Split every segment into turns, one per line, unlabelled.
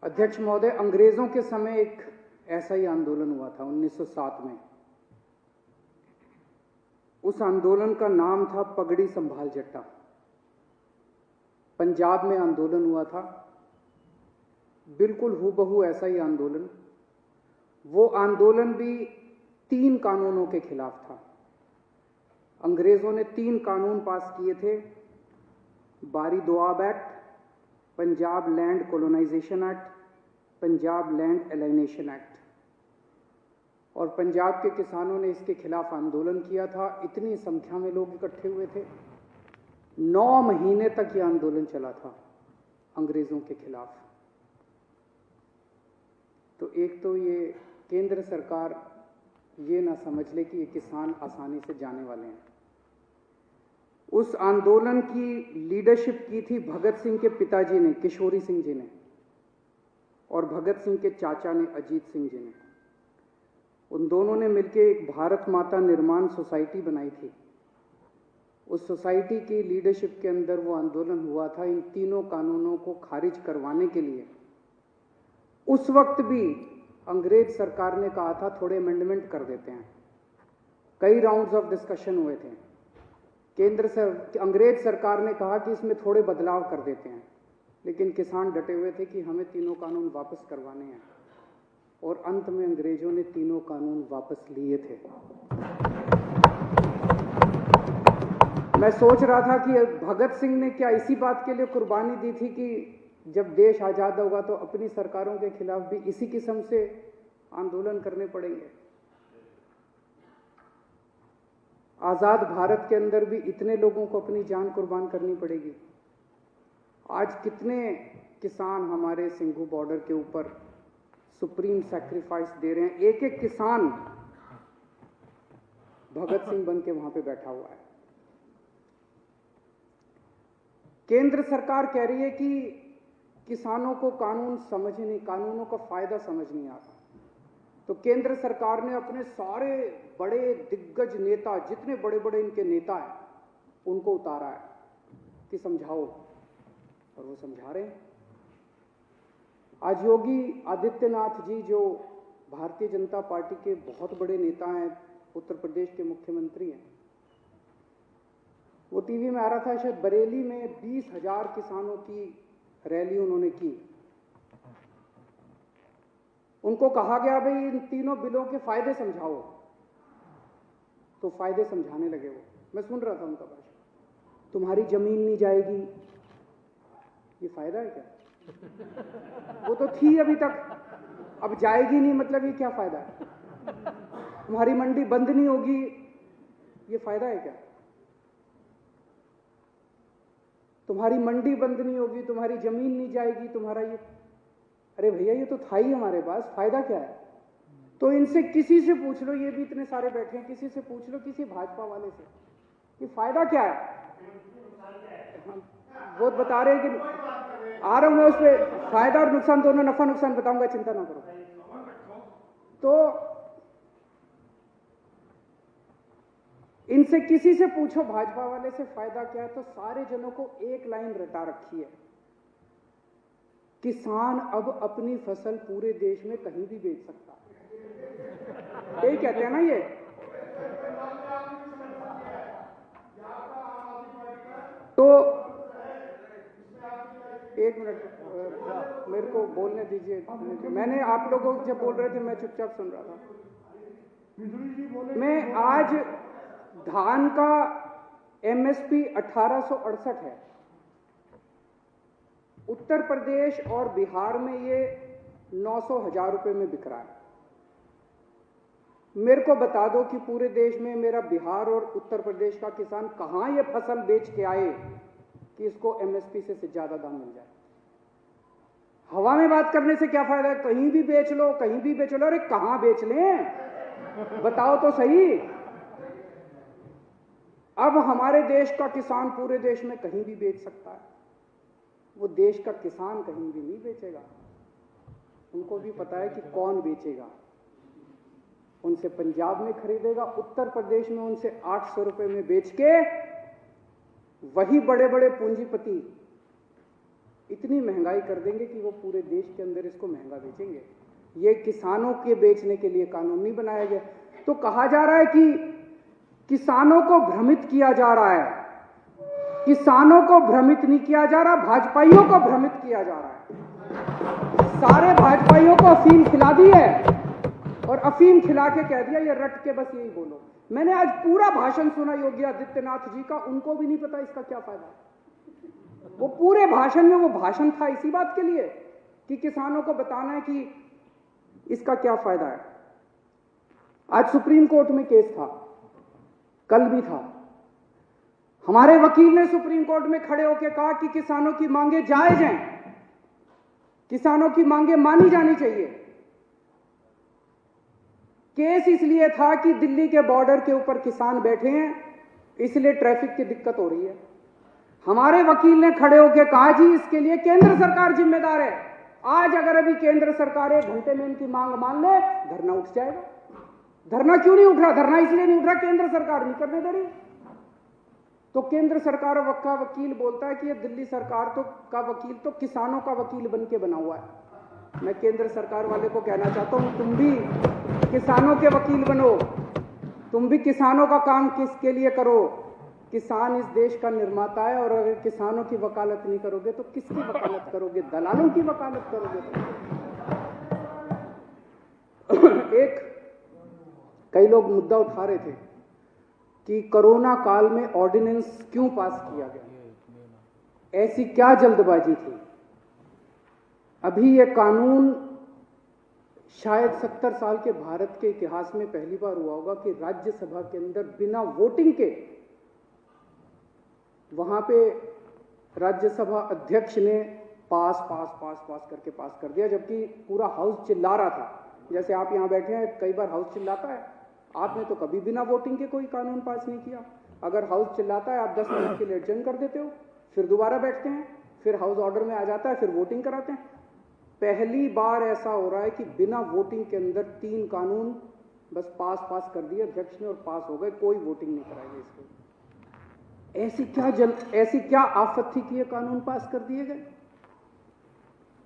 अध्यक्ष महोदय, अंग्रेजों के समय एक ऐसा ही आंदोलन हुआ था 1907 में। उस आंदोलन का नाम था पगड़ी संभाल जट्टा। पंजाब में आंदोलन हुआ था, बिल्कुल हूबहू ऐसा ही आंदोलन। वो आंदोलन भी 3 कानूनों के खिलाफ था। अंग्रेजों ने 3 कानून पास किए थे, Bari Doab Act, Punjab Land Colonisation Act, Punjab Land Alienation Act. और पंजाब के किसानों ने इसके खिलाफ आंदोलन किया था। इतनी संख्या में लोग इकट्ठे हुए थे। 9 महीने तक यह आंदोलन चला था अंग्रेजों के खिलाफ। तो एक तो ये केंद्र सरकार ये ना समझ ले कि ये किसान आसानी से जाने वाले हैं। उस आंदोलन की लीडरशिप की थी भगत सिंह के पिताजी ने, किशोरी सिंह जी ने, और भगत सिंह के चाचा ने, अजीत सिंह जी ने। उन दोनों ने मिलकर एक भारत माता निर्माण सोसाइटी बनाई थी। उस सोसाइटी की लीडरशिप के अंदर वो आंदोलन हुआ था इन 3 कानूनों को खारिज करवाने के लिए। उस वक्त भी अंग्रेज सरकार ने कहा था थोड़े अमेंडमेंट कर देते हैं। कई राउंड्स ऑफ डिस्कशन हुए थे। अंग्रेज सरकार ने कहा कि इसमें थोड़े बदलाव कर देते हैं, लेकिन किसान डटे हुए थे कि हमें 3 कानून वापस करवाने हैं। और अंत में अंग्रेजों ने 3 कानून वापस लिए थे। मैं सोच रहा था कि भगत सिंह ने क्या इसी बात के लिए कुर्बानी दी थी कि जब देश आजाद होगा तो अपनी सरकारों के खिलाफ भी इसी किस्म से आंदोलन करने पड़ेंगे। आजाद भारत के अंदर भी इतने लोगों को अपनी जान कुर्बान करनी पड़ेगी। आज कितने किसान हमारे सिंघू बॉर्डर के ऊपर सुप्रीम सैक्रिफाइस दे रहे हैं। एक एक किसान भगत सिंह बन के वहां पे बैठा हुआ है। केंद्र सरकार कह रही है कि किसानों को कानूनों का फायदा समझ नहीं आता। तो केंद्र सरकार ने अपने सारे बड़े दिग्गज नेता, जितने बड़े बड़े इनके नेता हैं, उनको उतारा है कि समझाओ, और वो समझा रहे हैं। आज योगी आदित्यनाथ जी, जो भारतीय जनता पार्टी के बहुत बड़े नेता हैं, उत्तर प्रदेश के मुख्यमंत्री हैं, वो टीवी में आ रहा था, शायद बरेली में 20,000 किसानों की रैली उन्होंने की। उनको कहा गया भाई इन 3 बिलों के फायदे समझाओ, तो फायदे समझाने लगे वो। मैं सुन रहा था उनका भाषण। तुम्हारी जमीन नहीं जाएगी, ये फायदा है क्या? वो तो थी अभी तक, अब जाएगी नहीं, मतलब ये क्या फायदा है? तुम्हारी मंडी बंद नहीं होगी, ये फायदा है क्या? तुम्हारी मंडी बंद नहीं होगी, तुम्हारी जमीन नहीं जाएगी, तुम्हारा ये, अरे भैया ये तो था ही हमारे पास, फायदा क्या है? तो इनसे किसी से पूछ लो, ये भी इतने सारे बैठे हैं, किसी से पूछ लो, किसी भाजपा वाले से, कि फायदा क्या है? वो बता रहे हैं कि आ रहा हूं मैं उस पर, फायदा और नुकसान दोनों, नफा नुकसान बताऊंगा, चिंता ना करो। तो इनसे किसी से पूछो भाजपा वाले से फायदा क्या है, तो सारे जनों को एक लाइन रटा रखी है, किसान अब अपनी फसल पूरे देश में कहीं भी बेच सकता है। यही कहते हैं ना ये। तो एक मिनट मेरे को बोलने दीजिए। मैंने आप लोगों जब बोल रहे थे मैं चुपचाप सुन रहा था। मैं आज धान का एमएसपी 1868 है। उत्तर प्रदेश और बिहार में ये 900,000 रुपए में बिक रहा है। मेरे को बता दो कि पूरे देश में मेरा बिहार और उत्तर प्रदेश का किसान कहां ये फसल बेच के आए कि इसको एमएसपी से ज्यादा दाम मिल जाए। हवा में बात करने से क्या फायदा है? कहीं भी बेच लो, कहीं भी बेच लो। अरे कहां बेच लें, बताओ तो सही। अब हमारे देश का किसान पूरे देश में कहीं भी बेच सकता है। वो देश का किसान कहीं भी नहीं बेचेगा। उनको भी पता है कि कौन बेचेगा। उनसे पंजाब में खरीदेगा, उत्तर प्रदेश में उनसे 800 रुपए में बेच के वही बड़े बड़े पूंजीपति इतनी महंगाई कर देंगे कि वो पूरे देश के अंदर इसको महंगा बेचेंगे। ये किसानों के बेचने के लिए कानून नहीं बनाया गया। तो कहा जा रहा है कि किसानों को भ्रमित किया जा रहा है। किसानों को भ्रमित नहीं किया जा रहा, भाजपाइयों को भ्रमित किया जा रहा है। सारे भाजपाइयों को अफीम खिला दी है और अफीम खिला के कह दिया ये रट के बस यही बोलो। मैंने आज पूरा भाषण सुना योगी आदित्यनाथ जी का, उनको भी नहीं पता इसका क्या फायदा है। वो पूरे भाषण में, वो भाषण था इसी बात के लिए कि किसानों को बताना है कि इसका क्या फायदा है। आज सुप्रीम कोर्ट में केस था, कल भी था। हमारे वकील ने सुप्रीम कोर्ट में खड़े होकर कहा कि किसानों की मांगे जायज हैं, किसानों की मांगे मानी जानी चाहिए। केस इसलिए था कि दिल्ली के बॉर्डर के ऊपर किसान बैठे हैं, इसलिए ट्रैफिक की दिक्कत हो रही है। हमारे वकील ने खड़े होकर कहा जी इसके लिए केंद्र सरकार जिम्मेदार है। आज अगर अभी केंद्र सरकार 1 घंटे में इनकी मांग मान ले, धरना उठ जाएगा। धरना क्यों नहीं उठ रहा? धरना इसलिए नहीं उठ रहा केंद्र सरकार नहीं करने दे रही। तो केंद्र सरकार का वकील बोलता है कि ये दिल्ली सरकार का वकील तो किसानों का वकील बन के बना हुआ है। मैं केंद्र सरकार वाले को कहना चाहता हूं, तुम भी किसानों के वकील बनो, तुम भी किसानों का काम किसके लिए करो। किसान इस देश का निर्माता है और अगर किसानों की वकालत नहीं करोगे तो किसकी वकालत करोगे? दलालों की वकालत करोगे। कई लोग मुद्दा उठा रहे थे कि कोरोना काल में ऑर्डिनेंस क्यों पास किया गया, ऐसी क्या जल्दबाजी थी। अभी यह कानून शायद 70 साल के भारत के इतिहास में पहली बार हुआ होगा कि राज्यसभा के अंदर बिना वोटिंग के, वहां पे राज्यसभा अध्यक्ष ने पास करके पास कर दिया, जबकि पूरा हाउस चिल्ला रहा था। जैसे आप यहां बैठे हैं, कई बार हाउस चिल्लाता है, आपने तो कभी बिना वोटिंग के कोई कानून पास नहीं किया। अगर हाउस चिल्लाता है आप 10 मिनट के लिए एडजर्न कर देते हो, फिर दोबारा बैठते हैं, फिर हाउस ऑर्डर में आ जाता है, फिर वोटिंग कराते हैं। पहली बार ऐसा हो रहा है कि बिना वोटिंग के अंदर 3 कानून बस पास कर दिए अध्यक्ष ने और पास हो गए, कोई वोटिंग नहीं कराई इसको। ऐसी क्या आफत थी कि ये कानून पास कर दिए गए?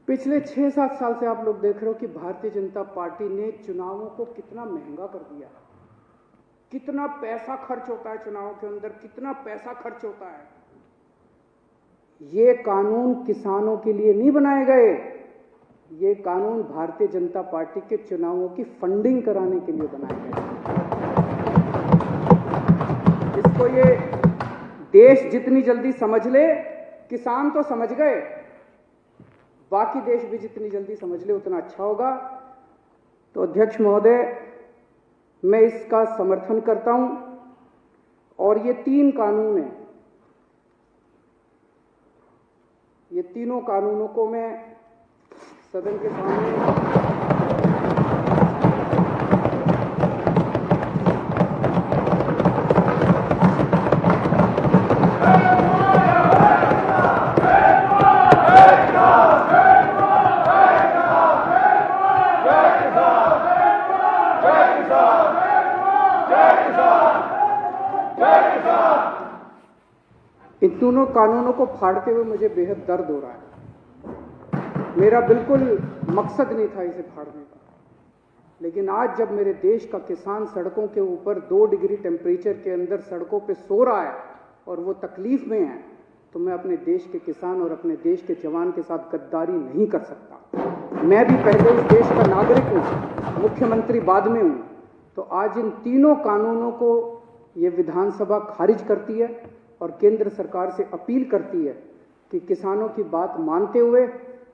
पिछले 6-7 साल से आप लोग देख रहे हो कि भारतीय जनता पार्टी ने चुनावों को कितना महंगा कर दिया। कितना पैसा खर्च होता है चुनाव के अंदर, कितना पैसा खर्च होता है। ये कानून किसानों के लिए नहीं बनाए गए, ये कानून भारतीय जनता पार्टी के चुनावों की फंडिंग कराने के लिए बनाए गए। इसको ये देश जितनी जल्दी समझ ले, किसान तो समझ गए, बाकी देश भी जितनी जल्दी समझ ले उतना अच्छा होगा। तो अध्यक्ष महोदय, मैं इसका समर्थन करता हूं और ये 3 कानून हैं, ये तीनों कानूनों को मैं सदन के सामने इन दोनों कानूनों को फाड़ते हुए मुझे बेहद दर्द हो रहा है। मेरा बिल्कुल मकसद नहीं था इसे फाड़ने का, लेकिन आज जब मेरे देश का किसान सड़कों के ऊपर 2 डिग्री टेम्परेचर के अंदर सड़कों पे सो रहा है और वो तकलीफ में है, तो मैं अपने देश के किसान और अपने देश के जवान के साथ गद्दारी नहीं कर सकता। मैं भी पहले इस देश का नागरिक हूँ, मुख्यमंत्री बाद में हूँ। तो आज इन तीनों कानूनों को ये विधानसभा खारिज करती है और केंद्र सरकार से अपील करती है कि किसानों की बात मानते हुए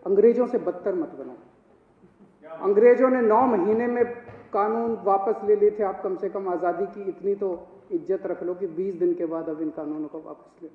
अंग्रेजों से बदतर मत बनो। अंग्रेजों ने 9 महीने में कानून वापस ले लिए थे, आप कम से कम आज़ादी की इतनी तो इज्जत रख लो कि 20 दिन के बाद अब इन कानूनों को वापस ले लो।